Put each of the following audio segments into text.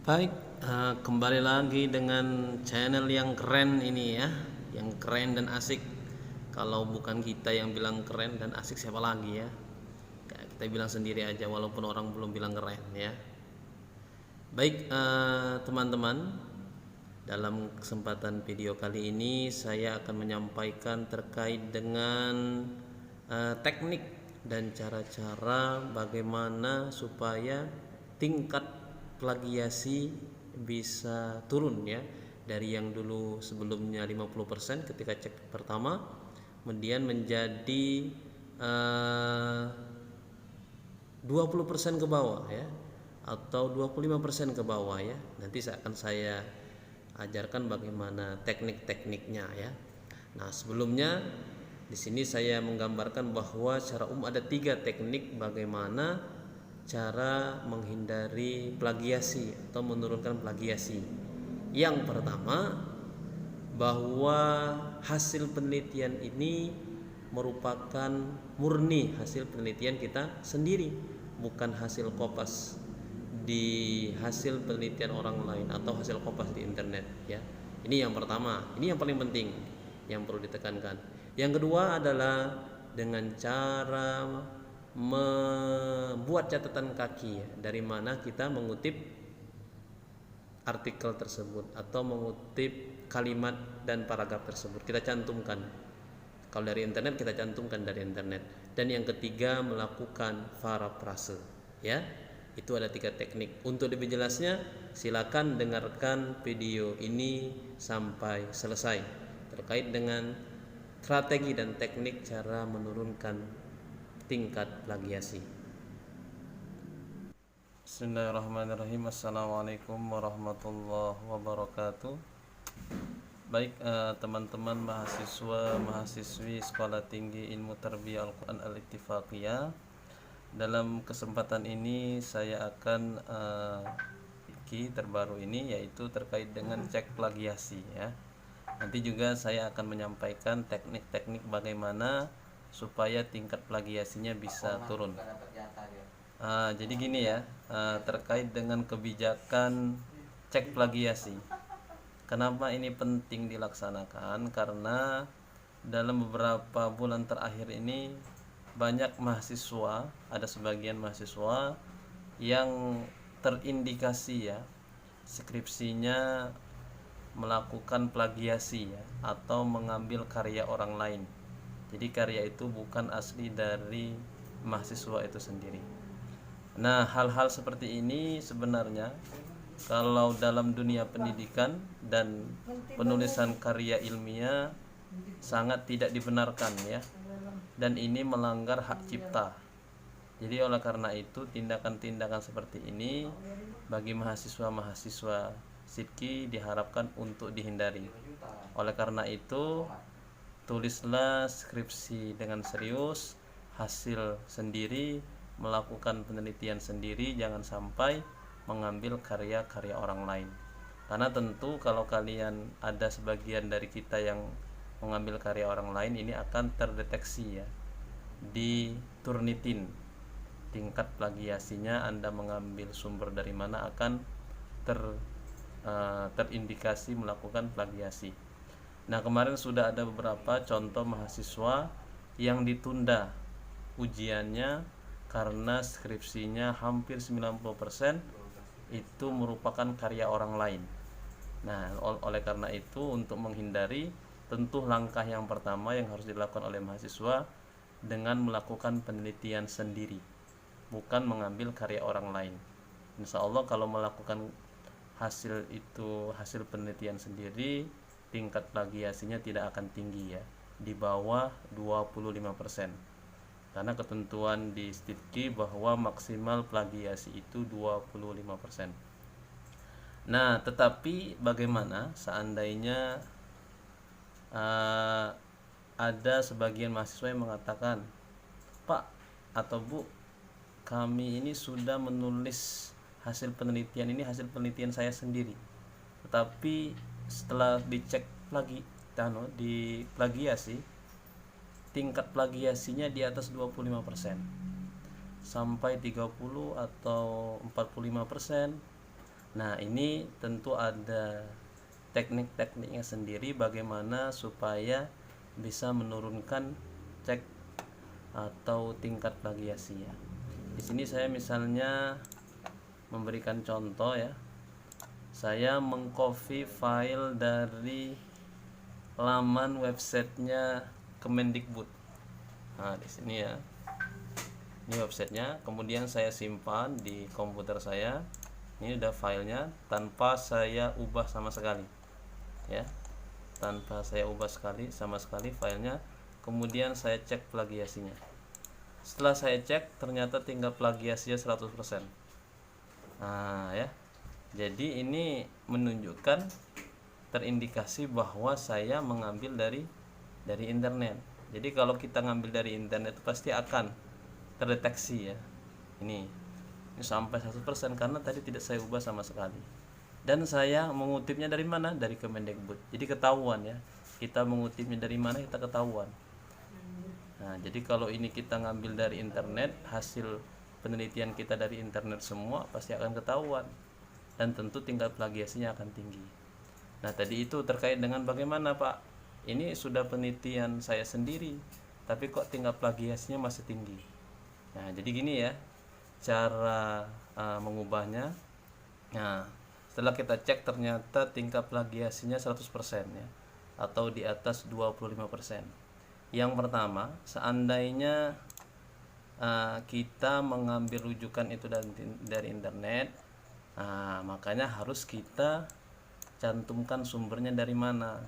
Baik, kembali lagi dengan channel yang keren ini ya, yang keren dan asik. Kalau bukan kita yang bilang keren dan asik, siapa lagi ya? Kita bilang sendiri aja walaupun orang belum bilang keren ya. Baik, teman-teman, dalam kesempatan video kali ini saya akan menyampaikan terkait dengan teknik dan cara-cara bagaimana supaya tingkat plagiasi bisa turun ya, dari yang dulu sebelumnya 50% ketika cek pertama, kemudian menjadi eh, 20% ke bawah ya, atau 25% ke bawah ya. Nanti akan saya ajarkan bagaimana teknik-tekniknya ya. Nah, sebelumnya di sini saya menggambarkan bahwa secara umum ada 3 teknik bagaimana cara menghindari plagiasi atau menurunkan plagiasi. Yang pertama, bahwa hasil penelitian ini merupakan murni hasil penelitian kita sendiri, bukan hasil kopas di hasil penelitian orang lain atau hasil kopas di internet ya. Ini yang pertama, ini yang paling penting yang perlu ditekankan. Yang kedua adalah dengan cara membuat catatan kaki ya, dari mana kita mengutip artikel tersebut atau mengutip kalimat dan paragraf tersebut, kita cantumkan. Kalau dari internet kita cantumkan dari internet. Dan yang ketiga, melakukan parafrase ya. Itu ada 3 teknik. Untuk lebih jelasnya silakan dengarkan video ini sampai selesai terkait dengan strategi dan teknik cara menurunkan tingkat plagiasi. Bismillahirrahmanirrahim. Assalamualaikum warahmatullahi wabarakatuh. Baik, teman-teman mahasiswa mahasiswi Sekolah Tinggi Ilmu Tarbiyah Al-Quran Al-Ittifaqiyah, dalam kesempatan ini saya akan terbaru ini, yaitu terkait dengan cek plagiasi ya. Nanti juga saya akan menyampaikan teknik-teknik bagaimana supaya tingkat plagiasinya bisa turun. Jadi gini ya, terkait dengan kebijakan cek plagiasi. Kenapa ini penting dilaksanakan? Karena dalam beberapa bulan terakhir ini banyak mahasiswa, ada sebagian mahasiswa yang terindikasi ya, skripsinya melakukan plagiasi ya, atau mengambil karya orang lain. Jadi karya itu bukan asli dari mahasiswa itu sendiri. Nah, hal-hal seperti ini sebenarnya kalau dalam dunia pendidikan dan penulisan karya ilmiah sangat tidak dibenarkan ya, dan ini melanggar hak cipta. Jadi oleh karena itu tindakan-tindakan seperti ini bagi mahasiswa-mahasiswa SIPKI diharapkan untuk dihindari. Oleh karena itu tulislah skripsi dengan serius, hasil sendiri, melakukan penelitian sendiri, jangan sampai mengambil karya-karya orang lain. Karena tentu kalau kalian ada sebagian dari kita yang mengambil karya orang lain, ini akan terdeteksi ya di Turnitin. Tingkat plagiasinya, Anda mengambil sumber dari mana, akan terindikasi melakukan plagiasi. Nah, kemarin sudah ada beberapa contoh mahasiswa yang ditunda ujiannya karena skripsinya hampir 90% itu merupakan karya orang lain. Nah, oleh karena itu untuk menghindari, tentu langkah yang pertama yang harus dilakukan oleh mahasiswa dengan melakukan penelitian sendiri, bukan mengambil karya orang lain. Insya Allah kalau melakukan hasil penelitian sendiri, tingkat plagiasinya tidak akan tinggi ya, di bawah 25%. Karena ketentuan di STIPKI bahwa maksimal plagiasi itu 25%. Nah, tetapi bagaimana seandainya ada sebagian mahasiswa yang mengatakan, "Pak atau Bu, kami ini sudah menulis hasil penelitian hasil penelitian saya sendiri. Tetapi setelah dicek lagi, di plagiasi, tingkat plagiasinya di atas 25%, sampai 30 atau 45%, Nah, ini tentu ada teknik-tekniknya sendiri bagaimana supaya bisa menurunkan cek atau tingkat plagiasi ya. Di sini saya misalnya memberikan contoh ya. Saya mengcopy file dari laman websitenya Kemendikbud. Nah, di sini ya. Ini websitenya, kemudian saya simpan di komputer saya. Ini udah filenya tanpa saya ubah sama sekali ya, tanpa saya ubah sama sekali filenya. Kemudian saya cek plagiasinya. Setelah saya cek, ternyata tingkat plagiasinya 100%. Nah ya, jadi ini menunjukkan, terindikasi bahwa saya mengambil dari internet. Jadi kalau kita ngambil dari internet itu pasti akan terdeteksi ya. Ini sampai 100% karena tadi tidak saya ubah sama sekali. Dan saya mengutipnya dari mana? Dari Kemendikbud. Jadi ketahuan ya. Kita mengutipnya dari mana, kita ketahuan. Nah, jadi kalau ini kita ngambil dari internet, hasil penelitian kita dari internet semua pasti akan ketahuan. Dan tentu tingkat plagiasinya akan tinggi. Nah, tadi itu terkait dengan bagaimana, Pak? Ini sudah penelitian saya sendiri, tapi kok tingkat plagiasinya masih tinggi. Nah, jadi gini ya cara mengubahnya. Nah, setelah kita cek ternyata tingkat plagiasinya 100% ya, atau di atas 25%. Yang pertama, seandainya kita mengambil rujukan itu dari internet, makanya harus kita cantumkan sumbernya dari mana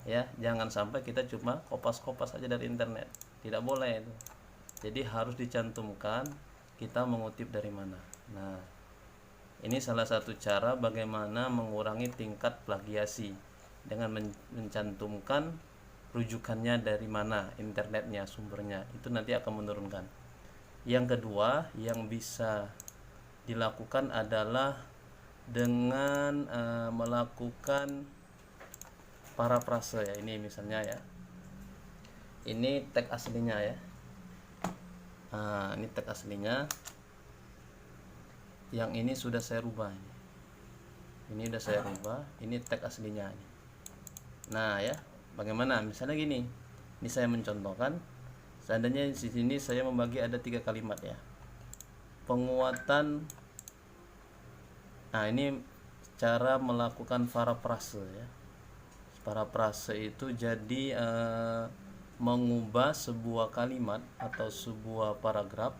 ya. Jangan sampai kita cuma kopas-kopas aja dari internet, tidak boleh itu. Jadi harus dicantumkan kita mengutip dari mana. Nah, ini salah satu cara bagaimana mengurangi tingkat plagiasi dengan mencantumkan rujukannya dari mana, internetnya, sumbernya. Itu nanti akan menurunkan. Yang kedua yang bisa dilakukan adalah dengan melakukan parafrase ya. Ini misalnya ya, ini teks aslinya ya. Nah, ini teks aslinya. Yang ini sudah saya rubah. Ini sudah saya rubah. Ini teks aslinya. Nah ya, bagaimana? Misalnya gini. Ini saya mencontohkan. Seandainya di sini saya membagi ada 3 kalimat ya. Penguatan. Nah, ini cara melakukan parafrase ya. Parafrase itu jadi mengubah sebuah kalimat atau sebuah paragraf,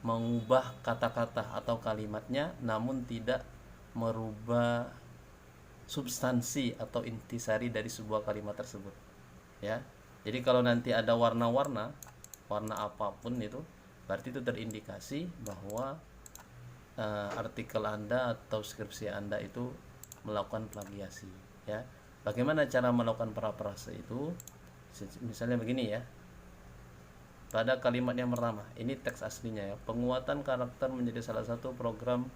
mengubah kata-kata atau kalimatnya namun tidak merubah substansi atau intisari dari sebuah kalimat tersebut ya. Jadi kalau nanti ada warna apapun itu, berarti itu terindikasi bahwa artikel Anda atau skripsi Anda itu melakukan plagiasi ya. Bagaimana cara melakukan parafrase itu? Misalnya begini ya. Pada kalimat yang pertama, ini teks aslinya ya. Penguatan karakter menjadi salah satu program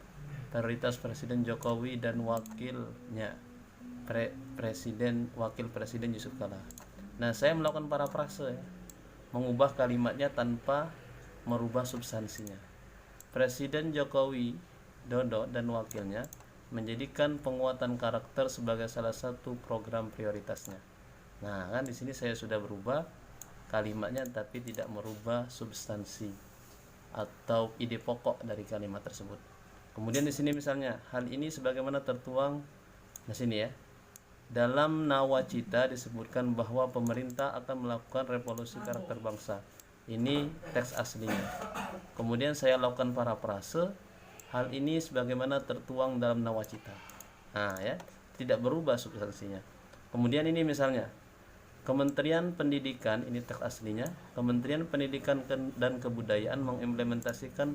prioritas Presiden Jokowi dan wakilnya, Wakil Presiden Yusuf Kala. Nah, saya melakukan parafrase ya, mengubah kalimatnya tanpa merubah substansinya. Presiden Jokowi Dodo dan wakilnya menjadikan penguatan karakter sebagai salah satu program prioritasnya. Nah, kan di sini saya sudah berubah kalimatnya tapi tidak merubah substansi atau ide pokok dari kalimat tersebut. Kemudian di sini misalnya, hal ini sebagaimana tertuang di sini ya. Dalam nawacita disebutkan bahwa pemerintah akan melakukan revolusi karakter bangsa. Ini teks aslinya. Kemudian saya lakukan parafrase, hal ini sebagaimana tertuang dalam nawacita. Nah ya, tidak berubah substansinya. Kemudian ini misalnya, Kementerian Pendidikan, ini teks aslinya, Kementerian Pendidikan dan Kebudayaan mengimplementasikan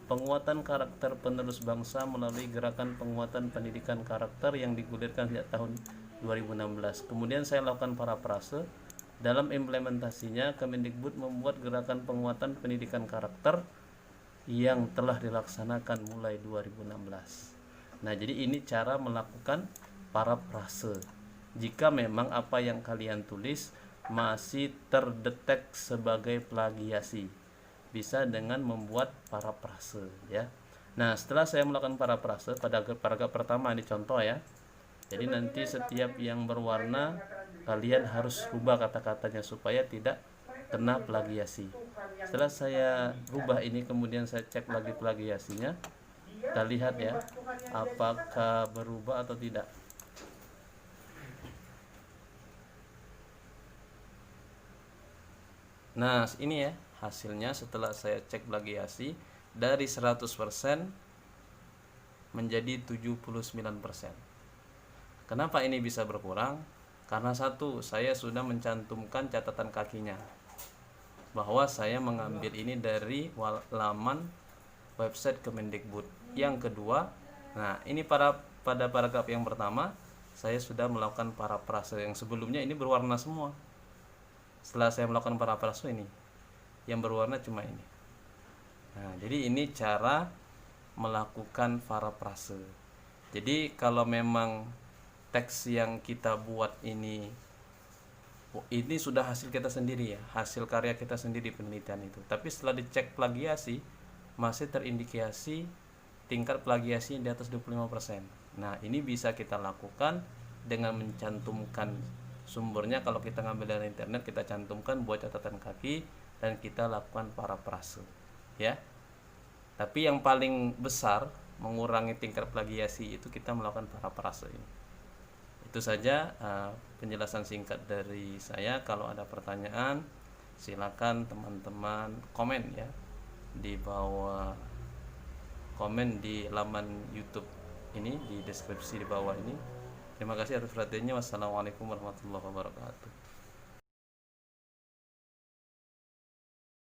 penguatan karakter penerus bangsa melalui gerakan penguatan pendidikan karakter yang digulirkan sejak tahun 2016. Kemudian saya lakukan parafrase, dalam implementasinya Kemendikbud membuat gerakan penguatan pendidikan karakter yang telah dilaksanakan mulai 2016. Nah, jadi ini cara melakukan parafrase. Jika memang apa yang kalian tulis masih terdetek sebagai plagiasi, bisa dengan membuat parafrase ya. Nah, setelah saya melakukan parafrase pada paragraf pertama ini contoh ya. Jadi nanti setiap yang berwarna kalian harus rubah kata-katanya supaya tidak kena plagiasi. Setelah saya rubah ini kemudian saya cek lagi plagiasinya. Kita lihat ya, apakah berubah atau tidak. Nah, ini ya hasilnya setelah saya cek plagiasi dari 100% menjadi 79%. Kenapa ini bisa berkurang? Karena satu, saya sudah mencantumkan catatan kakinya bahwa saya mengambil ini dari laman website Kemendikbud. Yang kedua, nah ini pada paragraf yang pertama saya sudah melakukan parafrase yang sebelumnya ini berwarna semua. Setelah saya melakukan parafrase ini yang berwarna cuma ini. Nah, jadi ini cara melakukan parafrase. Jadi kalau memang teks yang kita buat ini sudah hasil kita sendiri ya, hasil karya kita sendiri penelitian itu. Tapi setelah dicek plagiasi masih terindikasi tingkat plagiasi di atas 25%. Nah, ini bisa kita lakukan dengan mencantumkan sumbernya. Kalau kita ngambil dari internet, kita cantumkan buat catatan kaki dan kita lakukan parafrase ya. Tapi yang paling besar mengurangi tingkat plagiasi itu kita melakukan parafrase ini. Itu saja penjelasan singkat dari saya. Kalau ada pertanyaan silakan teman-teman komen ya di bawah, komen di laman YouTube ini, di deskripsi di bawah ini. Terima kasih atas perhatiannya. Wassalamualaikum warahmatullahi wabarakatuh.